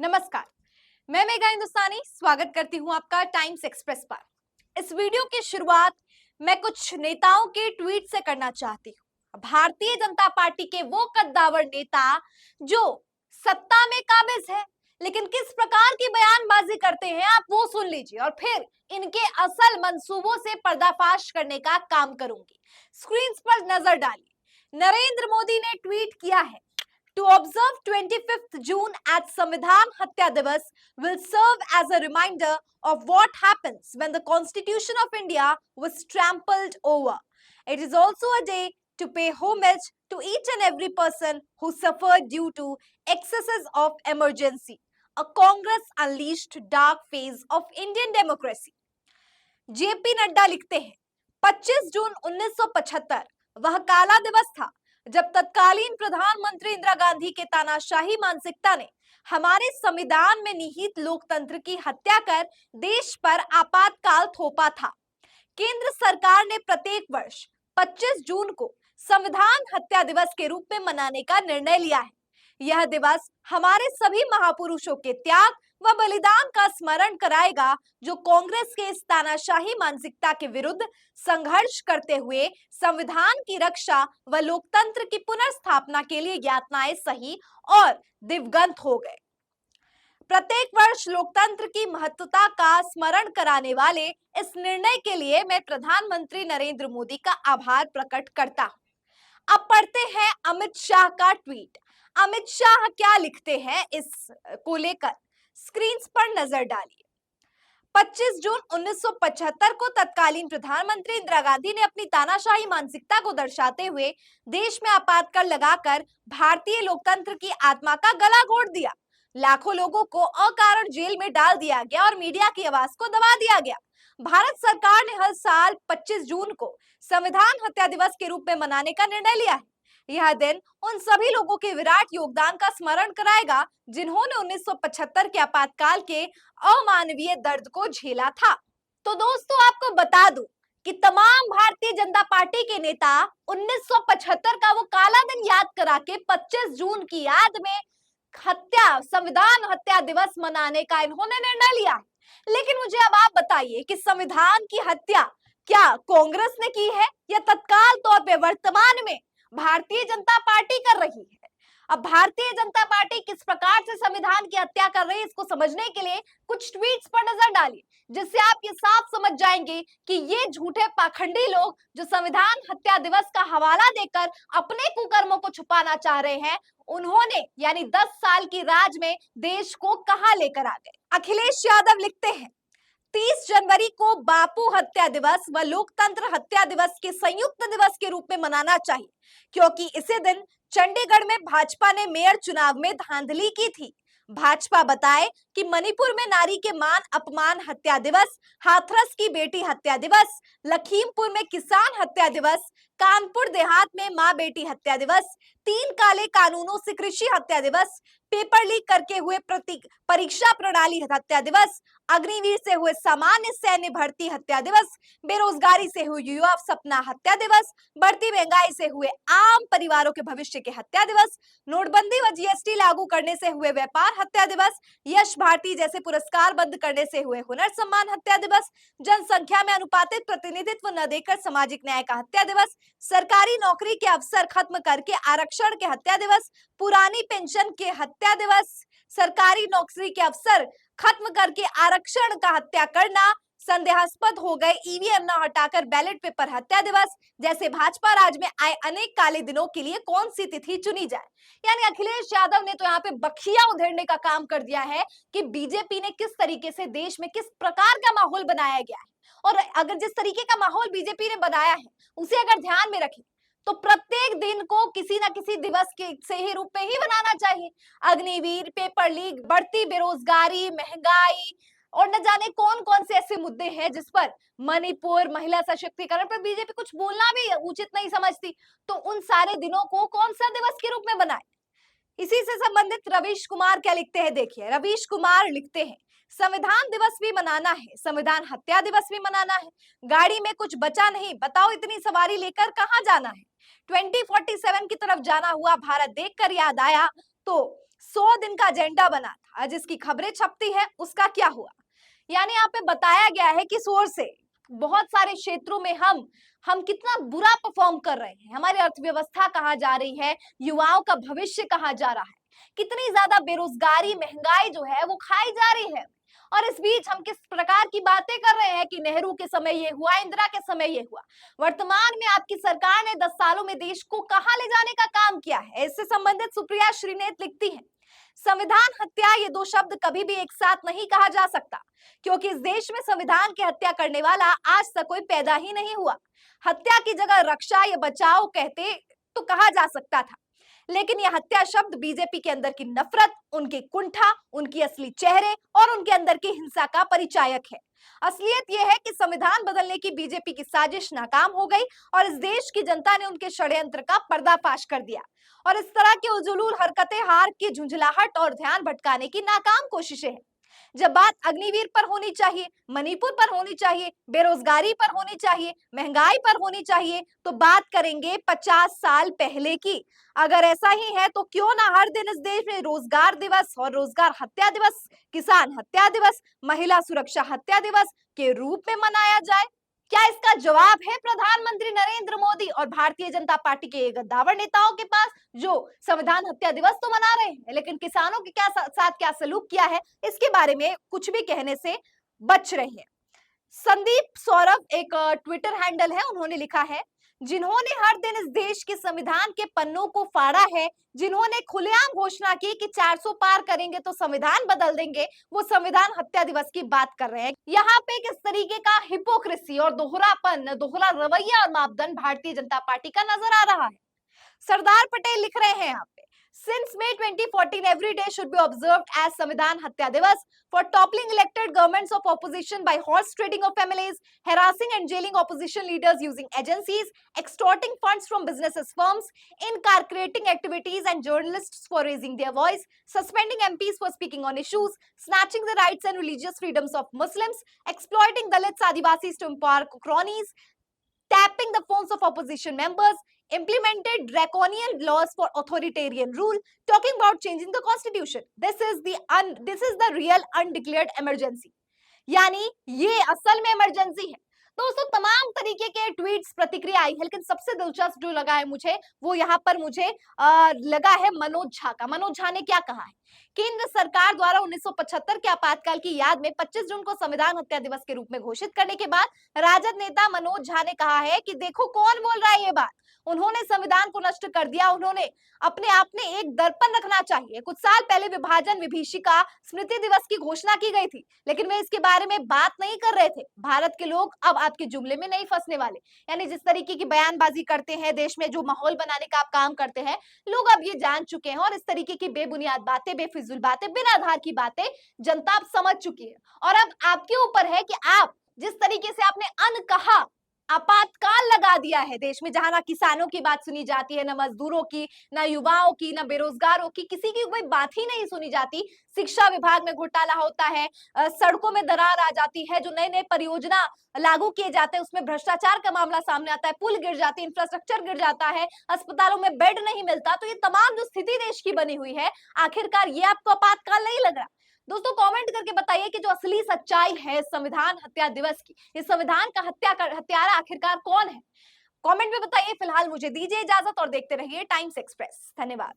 नमस्कार, मैं मेघा हिंदुस्तानी स्वागत करती हूं आपका टाइम्स एक्सप्रेस पर। इस वीडियो की शुरुआत मैं कुछ नेताओं के ट्वीट से करना चाहती हूं। भारतीय जनता पार्टी के वो कद्दावर नेता जो सत्ता में काबिज है, लेकिन किस प्रकार की बयानबाजी करते हैं आप वो सुन लीजिए और फिर इनके असल मंसूबों से पर्दाफाश करने का काम करूंगी। स्क्रीन पर नजर डालिए। नरेंद्र मोदी ने ट्वीट किया है, To observe 25th June at Samvidhan Hatya Divas will serve as a reminder of what happens when the Constitution of India was trampled over. It is also a day to pay homage to each and every person who suffered due to excesses of emergency. A Congress unleashed dark phase of Indian democracy. JP Nadda लिखते हैं 25 जून 1975 वह काला दिवस था जब तत्कालीन प्रधानमंत्री इंदिरा गांधी के तानाशाही मानसिकता ने हमारे संविधान में निहित लोकतंत्र की हत्या कर देश पर आपातकाल थोपा था। केंद्र सरकार ने प्रत्येक वर्ष 25 जून को संविधान हत्या दिवस के रूप में मनाने का निर्णय लिया है। यह दिवस हमारे सभी महापुरुषों के त्याग व बलिदान का स्मरण कराएगा, जो कांग्रेस के इस तानाशाही मानसिकता के विरुद्ध संघर्ष करते हुए संविधान की रक्षा व लोकतंत्र की पुनर्स्थापना के लिए यातनाएं सही और दिवंगत हो गए। प्रत्येक वर्ष लोकतंत्र की महत्वता का स्मरण कराने वाले इस निर्णय के लिए मैं प्रधानमंत्री नरेंद्र मोदी का आभार प्रकट करता हूं। अब पढ़ते हैं अमित शाह का ट्वीट। अमित शाह क्या लिखते हैं इस को लेकर, स्क्रीन पर नजर डालिए। 25 जून 1975 को तत्कालीन प्रधानमंत्री इंदिरा गांधी ने अपनी तानाशाही मानसिकता को दर्शाते हुए देश में आपातकाल लगाकर भारतीय लोकतंत्र की आत्मा का गला घोट दिया। लाखों लोगों को अकारण जेल में डाल दिया गया और मीडिया की आवाज को दबा दिया गया। भारत सरकार ने हर साल 25 जून को संविधान हत्या दिवस के रूप में मनाने का निर्णय लिया है। यह दिन उन सभी लोगों के विराट योगदान का स्मरण कराएगा जिन्होंने 1975 के आपातकाल के अमानवीय दर्द को झेला था। तो दोस्तों, आपको बता दूं कि तमाम भारतीय जनता पार्टी के नेता 1975 का वो काला दिन याद करा के 25 जून की याद में संविधान हत्या दिवस मनाने का इन्होंने निर्णय लिया है। लेकिन मुझे अब आप बताइए कि संविधान की हत्या क्या कांग्रेस ने की है या तत्काल तौर पे वर्तमान में भारतीय जनता पार्टी कर रही है? अब भारतीय जनता पार्टी किस प्रकार से संविधान की हत्या कर रही है, इसको समझने के लिए कुछ ट्वीट्स पर नजर डालिए, जिससे आप ये साफ समझ जाएंगे कि ये झूठे पाखंडी लोग जो संविधान हत्या दिवस का हवाला देकर अपने कुकर्मों को छुपाना चाह रहे हैं, उन्होंने यानी 10 साल की राज में देश को कहां लेकर आ गए। अखिलेश यादव लिखते हैं 30 जनवरी को बापू हत्या दिवस व लोकतंत्र हत्या दिवस के संयुक्त दिवस के रूप में मनाना चाहिए, क्योंकि इसी दिन चंडीगढ़ में भाजपा ने मेयर चुनाव में धांधली की थी। भाजपा बताए कि मणिपुर में नारी के मान अपमान हत्या दिवस, हाथरस की बेटी हत्या दिवस, लखीमपुर में किसान हत्या दिवस, कानपुर देहात में मां बेटी हत्या दिवस, 3 काले कानूनों से कृषि हत्या दिवस, पेपर लीक करके हुए परीक्षा प्रणाली हत्या दिवस, अग्निवीर से हुए सामान्य सैन्य भर्ती हत्या दिवस, बेरोजगारी से हुए युवा सपना हत्या दिवस, बढ़ती महंगाई से हुए आम परिवारों के भविष्य के हत्या दिवस, नोटबंदी व जीएसटी लागू करने से हुए व्यापार हत्या दिवस, यश भारती जैसे पुरस्कार बंद करने से हुए हुनर सम्मान हत्या दिवस, जनसंख्या में अनुपातित प्रतिनिधित्व न देकर सामाजिक न्याय का हत्या दिवस, सरकारी नौकरी के अवसर खत्म करके आरक्षण के हत्या दिवस, पुरानी पेंशन के हत्या दिवस, सरकारी नौकरी के अवसर खत्म करके आरक्षण का हत्या करना, संदेहास्पद हो गए ईवीएम न हटाकर बैलेट पेपर हत्या दिवस जैसे भाजपा राज में आए अनेक काले दिनों के लिए कौन सी तिथि चुनी जाए। यानी अखिलेश यादव ने तो यहाँ पे बखिया उधेड़ने का काम कर दिया है कि बीजेपी ने किस तरीके से देश में किस प्रकार का माहौल बनाया गया है, और अगर जिस तरीके का माहौल बीजेपी ने बनाया है उसे अगर ध्यान में रखें तो प्रत्येक दिन को किसी न किसी दिवस के से ही रूप में ही बनाना चाहिए। अग्निवीर, पेपर लीक, बढ़ती बेरोजगारी, महंगाई और न जाने कौन कौन से ऐसे मुद्दे हैं जिस पर मणिपुर, महिला सशक्तिकरण पर बीजेपी कुछ बोलना भी उचित नहीं समझती, तो उन सारे दिनों को कौन सा दिवस के रूप में बनाए। इसी से संबंधित रवीश कुमार क्या लिखते हैं, देखिए रवीश कुमार लिखते हैं संविधान दिवस भी मनाना है, संविधान हत्या दिवस भी मनाना है, गाड़ी में कुछ बचा नहीं, बताओ इतनी सवारी लेकर कहां जाना है। 2047 की तरफ जाना हुआ भारत देखकर याद आया तो 100 दिन का एजेंडा बना था, जिसकी खबरें छपती है उसका क्या हुआ। यानी यहाँ पे बताया गया है कि सोर्स से बहुत सारे क्षेत्रों में हम कितना बुरा परफॉर्म कर रहे हैं, हमारी अर्थव्यवस्था कहाँ जा रही है, युवाओं का भविष्य कहाँ जा रहा है, कितनी ज्यादा बेरोजगारी महंगाई जो है वो खाई जा रही है। और इस बीच हम किस प्रकार की बातें कर रहे हैं कि नेहरू के समय ये हुआ, इंदिरा के समय ये हुआ। वर्तमान में आपकी सरकार ने 10 सालों में देश को कहां ले जाने का काम किया है, इससे संबंधित सुप्रिया श्रीनेत लिखती हैं, संविधान हत्या ये दो शब्द कभी भी एक साथ नहीं कहा जा सकता, क्योंकि इस देश में संविधान की हत्या करने वाला आज तक कोई पैदा ही नहीं हुआ। हत्या की जगह रक्षा या बचाव कहते तो कहा जा सकता था, लेकिन यह हत्या शब्द बीजेपी के अंदर की नफरत, उनकी कुंठा, उनकी असली चेहरे और उनके अंदर की हिंसा का परिचायक है। असलियत यह है कि संविधान बदलने की बीजेपी की साजिश नाकाम हो गई और इस देश की जनता ने उनके षड्यंत्र का पर्दाफाश कर दिया। और इस तरह की उजुलूल हरकतें हार की झुंझलाहट और ध्यान भटकाने की नाकाम कोशिशें हैं। जब बात अग्निवीर पर होनी चाहिए, मणिपुर पर होनी चाहिए, बेरोजगारी पर होनी चाहिए, महंगाई पर होनी चाहिए, तो बात करेंगे 50 साल पहले की। अगर ऐसा ही है तो क्यों ना हर दिन इस देश में रोजगार दिवस और रोजगार हत्या दिवस, किसान हत्या दिवस, महिला सुरक्षा हत्या दिवस के रूप में मनाया जाए। क्या इसका जवाब है प्रधानमंत्री नरेंद्र मोदी और भारतीय जनता पार्टी के गद्दावर नेताओं के पास, जो संविधान हत्या दिवस तो मना रहे हैं लेकिन किसानों के साथ क्या सलूक किया है इसके बारे में कुछ भी कहने से बच रहे हैं। संदीप सौरभ एक ट्विटर हैंडल है, उन्होंने लिखा है, जिन्होंने हर दिन इस देश के संविधान के पन्नों को फाड़ा है, जिन्होंने खुलेआम घोषणा की कि 400 पार करेंगे तो संविधान बदल देंगे, वो संविधान हत्या दिवस की बात कर रहे हैं। यहाँ पे किस तरीके का हिपोक्रेसी और दोहरापन, दोहरा रवैया और मापदंड भारतीय जनता पार्टी का नजर आ रहा है। सरदार पटेल लिख रहे हैं यहाँ पे, Since May 2014, every day should be observed as Samvidhan Hatya Divas for toppling elected governments of opposition by horse trading of families, harassing and jailing opposition leaders using agencies, extorting funds from businesses firms, incarcerating activities and journalists for raising their voice, suspending MPs for speaking on issues, snatching the rights and religious freedoms of Muslims, exploiting Dalits Adivasis to empower cronies, tapping the phones of opposition members, implemented draconian laws for authoritarian rule, talking about changing the constitution. This is the real undeclared emergency. यानी ये असल में emergency है। दोस्तों तमाम तरीके के tweets प्रतिक्रिया आई है, लेकिन सबसे दिलचस्प जो लगा है मुझे वो यहाँ पर मुझे लगा है मनोज झा का। मनोज झा ने क्या कहा है, केंद्र सरकार द्वारा 1975 के आपातकाल की याद में 25 जून को संविधान हत्या दिवस के रूप में घोषित करने के बाद राजद नेता मनोज झा ने कहा है कि देखो कौन बोल रहा है ये बात, उन्होंने संविधान को नष्ट कर दिया, उन्होंने अपने आप में एक दर्पण रखना चाहिए। कुछ साल पहले विभाजन विभीषिका स्मृति दिवस की घोषणा की गई थी, लेकिन वे इसके बारे में बात नहीं कर रहे थे। भारत के लोग अब आपके जुमले में नहीं फंसने वाले। यानी जिस तरीके की बयानबाजी करते हैं, देश में जो माहौल बनाने का आप काम करते हैं, लोग अब ये जान चुके हैं और इस तरीके की बेबुनियाद बातें, बेफिजूल बातें, बिना आधार की बातें जनता अब समझ चुकी है। और अब आपके ऊपर है कि आप जिस तरीके से आपने कहा, आपातकाल लगा दिया है देश में, जहां ना किसानों की बात सुनी जाती है, ना मजदूरों की, ना युवाओं की, ना बेरोजगारों की, किसी की कोई बात ही नहीं सुनी जाती। शिक्षा विभाग में घोटाला होता है, सड़कों में दरार आ जाती है, जो नए नए परियोजना लागू किए जाते हैं उसमें भ्रष्टाचार का मामला सामने आता है, पुल गिर जाते हैं, इंफ्रास्ट्रक्चर गिर जाता है, अस्पतालों में बेड नहीं मिलता। तो ये तमाम जो स्थिति देश की बनी हुई है, आखिरकार ये आपको आपातकाल नहीं लग रहा? दोस्तों कमेंट करके बताइए कि जो असली सच्चाई है संविधान हत्या दिवस की, ये संविधान का हत्यारा आखिरकार कौन है? कमेंट में बताइए। फिलहाल मुझे दीजिए इजाजत और देखते रहिए टाइम्स एक्सप्रेस। धन्यवाद।